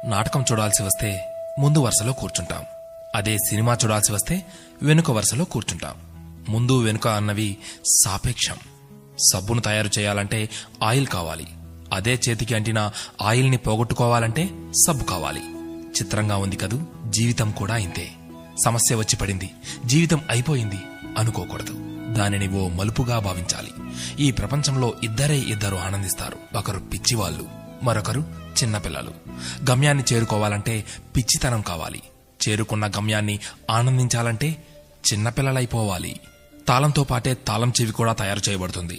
నాటకం చూడాల్సి వస్తే ముందు వరుసలో కూర్చుంటాం. అదే సినిమా చూడాల్సి వస్తే వెనుక వరుసలో కూర్చుంటాం. ముందు వెనుక అన్నవి సాపేక్షం. సబ్బును తయారు చేయాలంటే ఆయిల్ కావాలి. అదే చేతికి అంటిన ఆయిల్ని పోగొట్టుకోవాలంటే సబ్బు కావాలి. చిత్రంగా ఉంది కదూ, జీవితం కూడా ఇంతే. సమస్య వచ్చి పడింది, జీవితం అయిపోయింది అనుకోకూడదు. దానిని ఓ మలుపుగా భావించాలి. ఈ ప్రపంచంలో ఇద్దరు ఆనందిస్తారు. ఒకరు పిచ్చివాళ్లు, మరొకరు చిన్నపిల్లలు. గమ్యాన్ని చేరుకోవాలంటే పిచ్చితనం కావాలి. చేరుకున్న గమ్యాన్ని ఆనందించాలంటే చిన్నపిల్లలైపోవాలి. తాళంతో పాటే తాళం చెవి కూడా తయారు చేయబడుతుంది.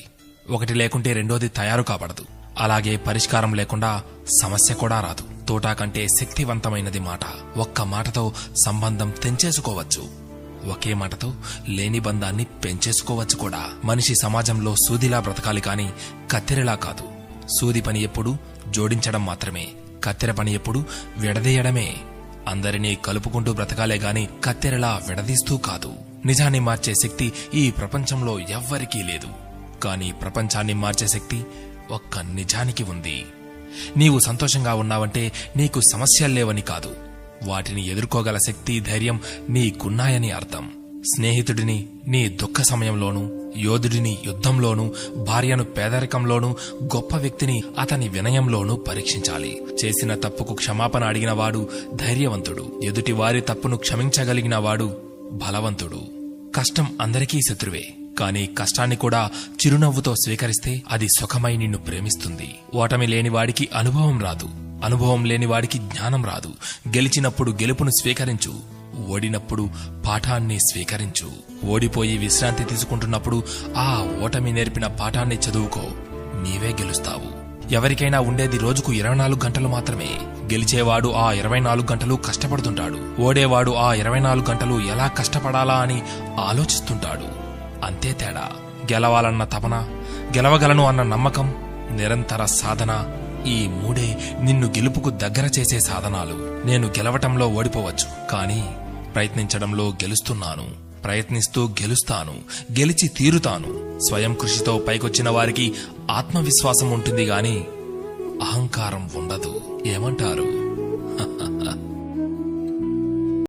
ఒకటి లేకుంటే రెండోది తయారు కాబడదు. అలాగే పరిష్కారం లేకుండా సమస్య కూడా రాదు. తోటా కంటే శక్తివంతమైనది మాట. ఒక్క మాటతో సంబంధం తెంచేసుకోవచ్చు. ఒకే మాటతో లేని బంధాన్ని పెంచేసుకోవచ్చు కూడా. మనిషి సమాజంలో సూదిలా బ్రతకాలి కాని కత్తెరలా కాదు. సూది పని ఎప్పుడు జోడించడం మాత్రమే, కత్తెర పని ఎప్పుడు విడదీయడమే. అందరినీ కలుపుకుంటూ బ్రతకాలే గాని కత్తెరలా విడదీస్తూ కాదు. నిజాన్ని మార్చే శక్తి ఈ ప్రపంచంలో ఎవ్వరికీ లేదు. కాని ప్రపంచాన్ని మార్చే శక్తి ఒక్క నిజానికి ఉంది. నీవు సంతోషంగా ఉన్నావంటే నీకు సమస్యల్లేవని కాదు, వాటిని ఎదుర్కోగల శక్తి, ధైర్యం నీకున్నాయని అర్థం. స్నేహితుడిని నీ దుఃఖ సమయంలోనూ, యోధుడిని యుద్ధంలోనూ, భార్యను పేదరికంలోనూ, గొప్ప వ్యక్తిని అతని వినయంలోనూ పరీక్షించాలి. చేసిన తప్పుకు క్షమాపణ అడిగినవాడు ధైర్యవంతుడు. ఎదుటి వారి తప్పును క్షమించగలిగిన వాడు బలవంతుడు. కష్టం అందరికీ శత్రువే, కాని కష్టాన్ని కూడా చిరునవ్వుతో స్వీకరిస్తే అది సుఖమై నిన్ను ప్రేమిస్తుంది. ఓటమి లేనివాడికి అనుభవం రాదు, అనుభవం లేనివాడికి జ్ఞానం రాదు. గెలిచినప్పుడు గెలుపును స్వీకరించు, ఓడినప్పుడు పాఠాన్ని స్వీకరించు. ఓడిపోయి విశ్రాంతి తీసుకుంటున్నప్పుడు ఆ ఓటమి నేర్పిన పాఠాన్ని చదువుకో. నీవే గెలుస్తావు. ఎవరికైనా ఉండేది రోజుకు 24 గంటలు మాత్రమే. గెలిచేవాడు ఆ 24 గంటలు కష్టపడుతుంటాడు. ఓడేవాడు ఆ 24 గంటలు ఎలా కష్టపడాలా అని ఆలోచిస్తుంటాడు. అంతే తేడా. గెలవాలన్న తపన, గెలవగలను అన్న నమ్మకం, నిరంతర సాధన, ఈ మూడే నిన్ను గెలుపుకు దగ్గర చేసే సాధనాలు. నేను గెలవటంలో ఓడిపోవచ్చు, కానీ ప్రయత్నించడంలో గెలుస్తున్నాను. ప్రయత్నిస్తూ గెలుస్తాను, గెలిచి తీరుతాను. స్వయం కృషితో పైకొచ్చిన వారికి ఆత్మవిశ్వాసం ఉంటుంది గాని అహంకారం ఉండదు. ఏమంటారు?